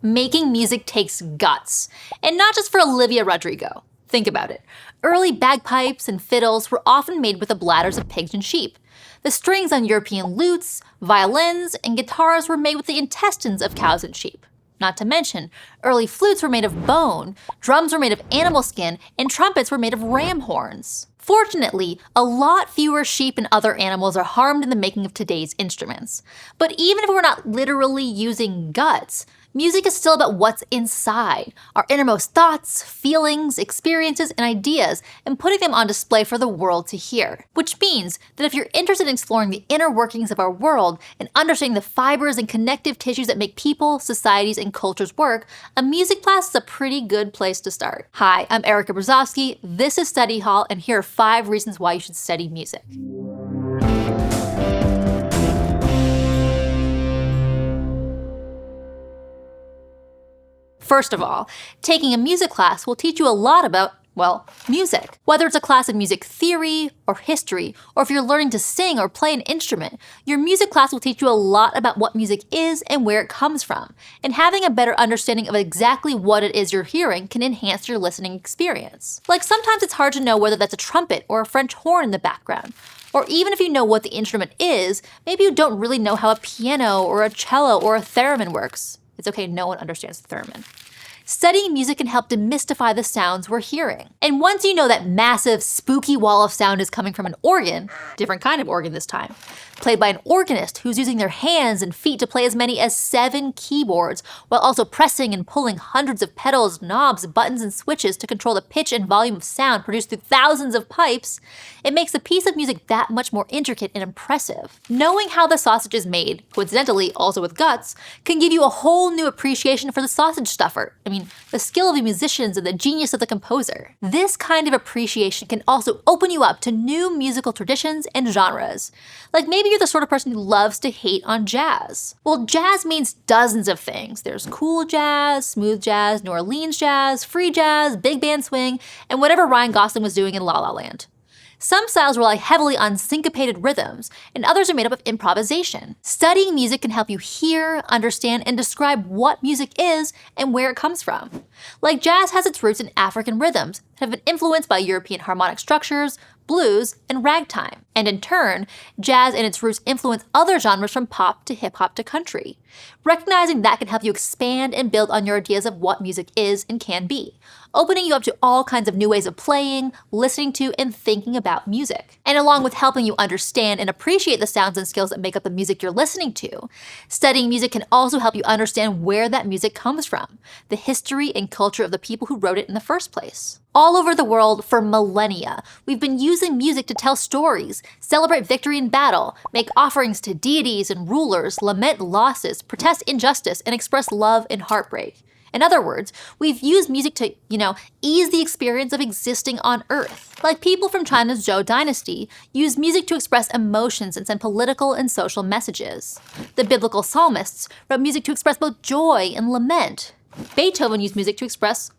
Making music takes guts, and not just for Olivia Rodrigo. Think about it. Early bagpipes and fiddles were often made with the bladders of pigs and sheep. The strings on European lutes, violins, and guitars were made with the intestines of cows and sheep. Not to mention, early flutes were made of bone, drums were made of animal skin, and trumpets were made of ram horns. Fortunately, a lot fewer sheep and other animals are harmed in the making of today's instruments. But even if we're not literally using guts, music is still about what's inside, our innermost thoughts, feelings, experiences, and ideas, and putting them on display for the world to hear. Which means that if you're interested in exploring the inner workings of our world and understanding the fibers and connective tissues that make people, societies, and cultures work, a music class is a pretty good place to start. Hi, I'm Erica Brzozowski, this is Study Hall, and here are 5 reasons why you should study music. First of all, taking a music class will teach you a lot about, well, music. Whether it's a class in music theory or history, or if you're learning to sing or play an instrument, your music class will teach you a lot about what music is and where it comes from. And having a better understanding of exactly what it is you're hearing can enhance your listening experience. Like sometimes it's hard to know whether that's a trumpet or a French horn in the background. Or even if you know what the instrument is, maybe you don't really know how a piano or a cello or a theremin works. It's okay, no one understands the theremin. Studying music can help demystify the sounds we're hearing. And once you know that massive, spooky wall of sound is coming from an organ, different kind of organ this time, played by an organist who's using their hands and feet to play as many as 7 keyboards, while also pressing and pulling hundreds of pedals, knobs, buttons, and switches to control the pitch and volume of sound produced through thousands of pipes, it makes a piece of music that much more intricate and impressive. Knowing how the sausage is made, coincidentally also with guts, can give you a whole new appreciation for the sausage stuffer. The skill of the musicians and the genius of the composer. This kind of appreciation can also open you up to new musical traditions and genres. Like maybe you're the sort of person who loves to hate on jazz. Well, jazz means dozens of things. There's cool jazz, smooth jazz, New Orleans jazz, free jazz, big band swing, and whatever Ryan Gosling was doing in La La Land. Some styles rely heavily on syncopated rhythms, and others are made up of improvisation. Studying music can help you hear, understand, and describe what music is and where it comes from. Like jazz has its roots in African rhythms that have been influenced by European harmonic structures, blues, and ragtime. And in turn, jazz and its roots influence other genres from pop to hip-hop to country. Recognizing that can help you expand and build on your ideas of what music is and can be, opening you up to all kinds of new ways of playing, listening to, and thinking about music. And along with helping you understand and appreciate the sounds and skills that make up the music you're listening to, studying music can also help you understand where that music comes from, the history and culture of the people who wrote it in the first place. All over the world for millennia, we've been using music to tell stories, celebrate victory in battle, make offerings to deities and rulers, lament losses, protest injustice, and express love and heartbreak. In other words, we've used music to, ease the experience of existing on Earth. Like people from China's Zhou dynasty used music to express emotions and send political and social messages. The biblical psalmists wrote music to express both joy and lament. Beethoven used music to express,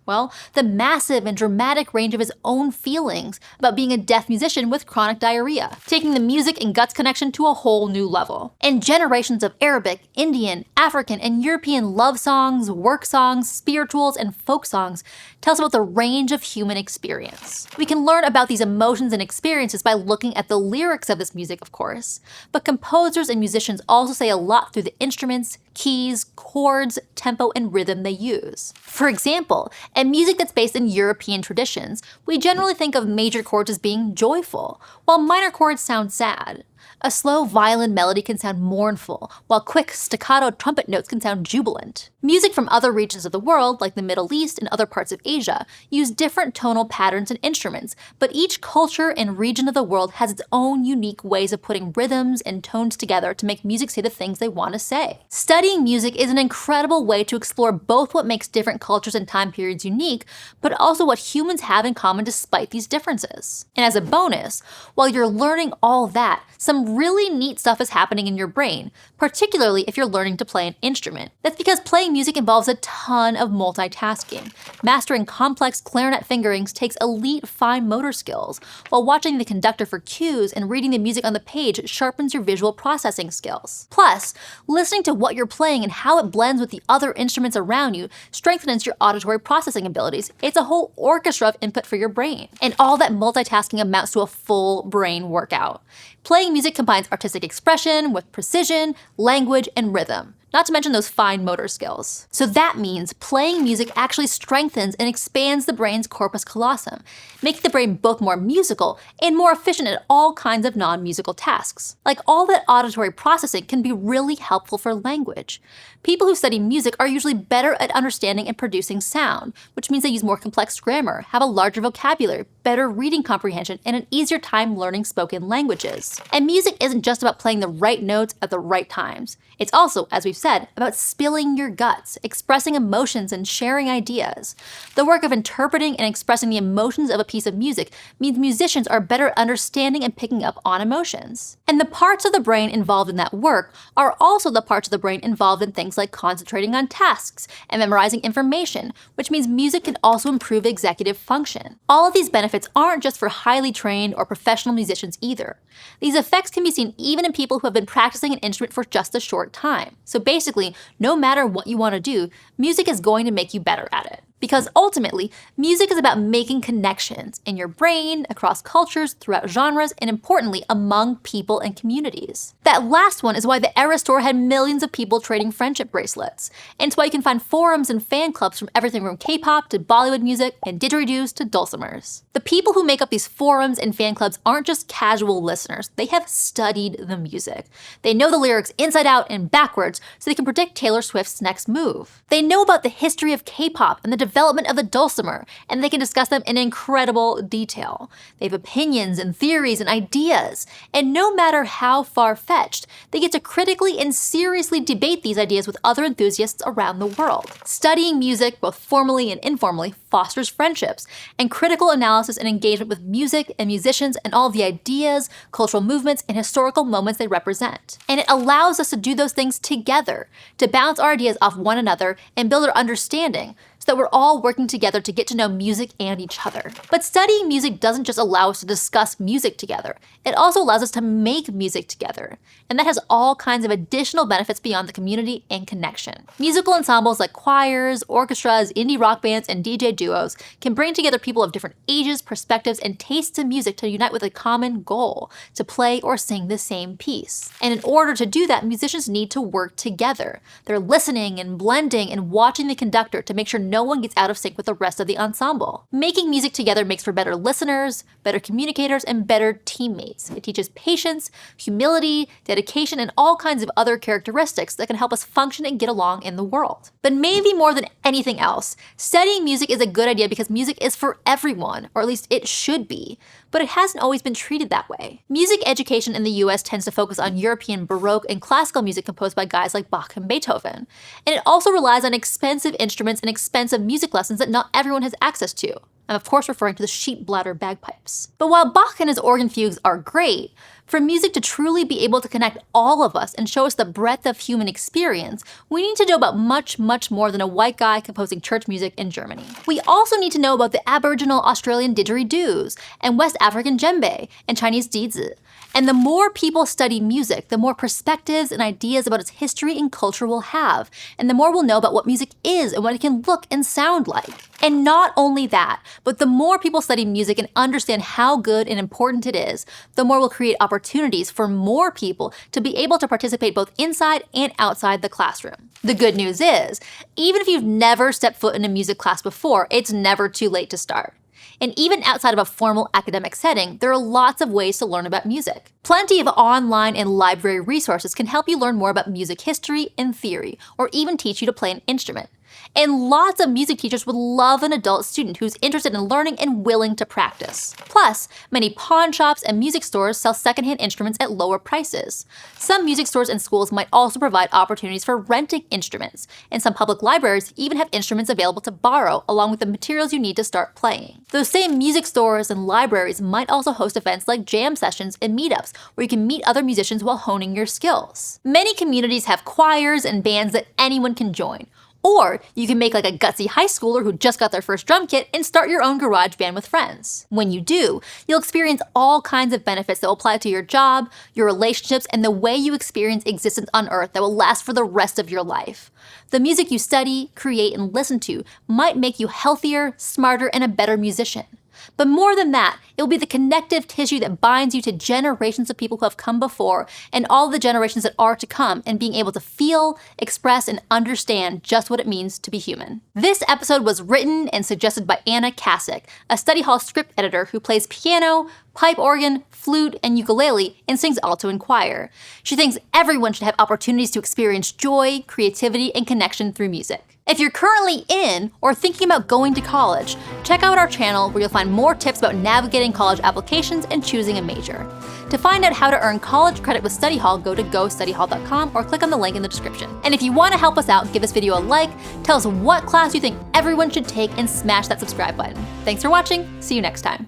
the massive and dramatic range of his own feelings about being a deaf musician with chronic diarrhea, taking the music and guts connection to a whole new level. And generations of Arabic, Indian, African, and European love songs, work songs, spirituals, and folk songs tell us about the range of human experience. We can learn about these emotions and experiences by looking at the lyrics of this music, of course, but composers and musicians also say a lot through the instruments, keys, chords, tempo, and rhythm they use. For example, in music that's based in European traditions, we generally think of major chords as being joyful, while minor chords sound sad. A slow violin melody can sound mournful, while quick staccato trumpet notes can sound jubilant. Music from other regions of the world, like the Middle East and other parts of Asia, use different tonal patterns and instruments, but each culture and region of the world has its own unique ways of putting rhythms and tones together to make music say the things they want to say. Studying music is an incredible way to explore both what makes different cultures and time periods unique, but also what humans have in common despite these differences. And as a bonus, while you're learning all that, some really neat stuff is happening in your brain, particularly if you're learning to play an instrument. That's because playing music involves a ton of multitasking. Mastering complex clarinet fingerings takes elite fine motor skills, while watching the conductor for cues and reading the music on the page sharpens your visual processing skills. Plus, listening to what you're playing and how it blends with the other instruments around you strengthens your auditory processing abilities. It's a whole orchestra of input for your brain. And all that multitasking amounts to a full brain workout. Playing music combines artistic expression with precision, language, and rhythm. Not to mention those fine motor skills. So that means playing music actually strengthens and expands the brain's corpus callosum, making the brain both more musical and more efficient at all kinds of non-musical tasks. Like all that auditory processing can be really helpful for language. People who study music are usually better at understanding and producing sound, which means they use more complex grammar, have a larger vocabulary, better reading comprehension, and an easier time learning spoken languages. And music isn't just about playing the right notes at the right times. It's also, as we've said, about spilling your guts, expressing emotions, and sharing ideas. The work of interpreting and expressing the emotions of a piece of music means musicians are better at understanding and picking up on emotions. And the parts of the brain involved in that work are also the parts of the brain involved in things like concentrating on tasks and memorizing information, which means music can also improve executive function. All of these benefits aren't just for highly trained or professional musicians either. These effects can be seen even in people who have been practicing an instrument for just a short time. So basically, no matter what you want to do, music is going to make you better at it. Because ultimately, music is about making connections in your brain, across cultures, throughout genres, and importantly, among people and communities. That last one is why the Era store had millions of people trading friendship bracelets. And it's why you can find forums and fan clubs from everything from K-pop to Bollywood music and didgeridoos to dulcimers. The people who make up these forums and fan clubs aren't just casual listeners, they have studied the music. They know the lyrics inside out and backwards so they can predict Taylor Swift's next move. They know about the history of K-pop and the development of the dulcimer, and they can discuss them in incredible detail. They have opinions and theories and ideas, and no matter how far-fetched, they get to critically and seriously debate these ideas with other enthusiasts around the world. Studying music, both formally and informally, fosters friendships, and critical analysis and engagement with music and musicians and all the ideas, cultural movements, and historical moments they represent. And it allows us to do those things together, to bounce our ideas off one another and build our understanding, so that we're all working together to get to know music and each other. But studying music doesn't just allow us to discuss music together, it also allows us to make music together. And that has all kinds of additional benefits beyond the community and connection. Musical ensembles like choirs, orchestras, indie rock bands, and DJ duos can bring together people of different ages, perspectives, and tastes in music to unite with a common goal, to play or sing the same piece. And in order to do that, musicians need to work together. They're listening and blending and watching the conductor to make sure no one gets out of sync with the rest of the ensemble. Making music together makes for better listeners, better communicators, and better teammates. It teaches patience, humility, dedication, and all kinds of other characteristics that can help us function and get along in the world. But maybe more than anything else, studying music is a good idea because music is for everyone, or at least it should be. But it hasn't always been treated that way. Music education in the US tends to focus on European Baroque and classical music composed by guys like Bach and Beethoven. And it also relies on expensive instruments and expensive music lessons that not everyone has access to. I'm of course referring to the sheep bladder bagpipes. But while Bach and his organ fugues are great, for music to truly be able to connect all of us and show us the breadth of human experience, we need to know about much, much more than a white guy composing church music in Germany. We also need to know about the Aboriginal Australian didgeridoos, and West African djembe, and Chinese dizi. And the more people study music, the more perspectives and ideas about its history and culture we'll have, and the more we'll know about what music is and what it can look and sound like. And not only that, but the more people study music and understand how good and important it is, the more we'll create opportunities for more people to be able to participate both inside and outside the classroom. The good news is, even if you've never stepped foot in a music class before, it's never too late to start. And even outside of a formal academic setting, there are lots of ways to learn about music. Plenty of online and library resources can help you learn more about music history and theory, or even teach you to play an instrument. And lots of music teachers would love an adult student who's interested in learning and willing to practice. Plus, many pawn shops and music stores sell secondhand instruments at lower prices. Some music stores and schools might also provide opportunities for renting instruments, and some public libraries even have instruments available to borrow along with the materials you need to start playing. Those same music stores and libraries might also host events like jam sessions and meetups where you can meet other musicians while honing your skills. Many communities have choirs and bands that anyone can join, Or you can make like a gutsy high schooler who just got their first drum kit and start your own garage band with friends. When you do, you'll experience all kinds of benefits that will apply to your job, your relationships, and the way you experience existence on Earth that will last for the rest of your life. The music you study, create, and listen to might make you healthier, smarter, and a better musician. But more than that, it will be the connective tissue that binds you to generations of people who have come before and all the generations that are to come, and being able to feel, express, and understand just what it means to be human. This episode was written and suggested by Anna Kasich, a study hall script editor who plays piano, pipe organ, flute, and ukulele, and sings alto and choir. She thinks everyone should have opportunities to experience joy, creativity, and connection through music. If you're currently in or thinking about going to college, check out our channel where you'll find more tips about navigating college applications and choosing a major. To find out how to earn college credit with Study Hall, go to gostudyhall.com or click on the link in the description. And if you want to help us out, give this video a like, tell us what class you think everyone should take, and smash that subscribe button. Thanks for watching. See you next time.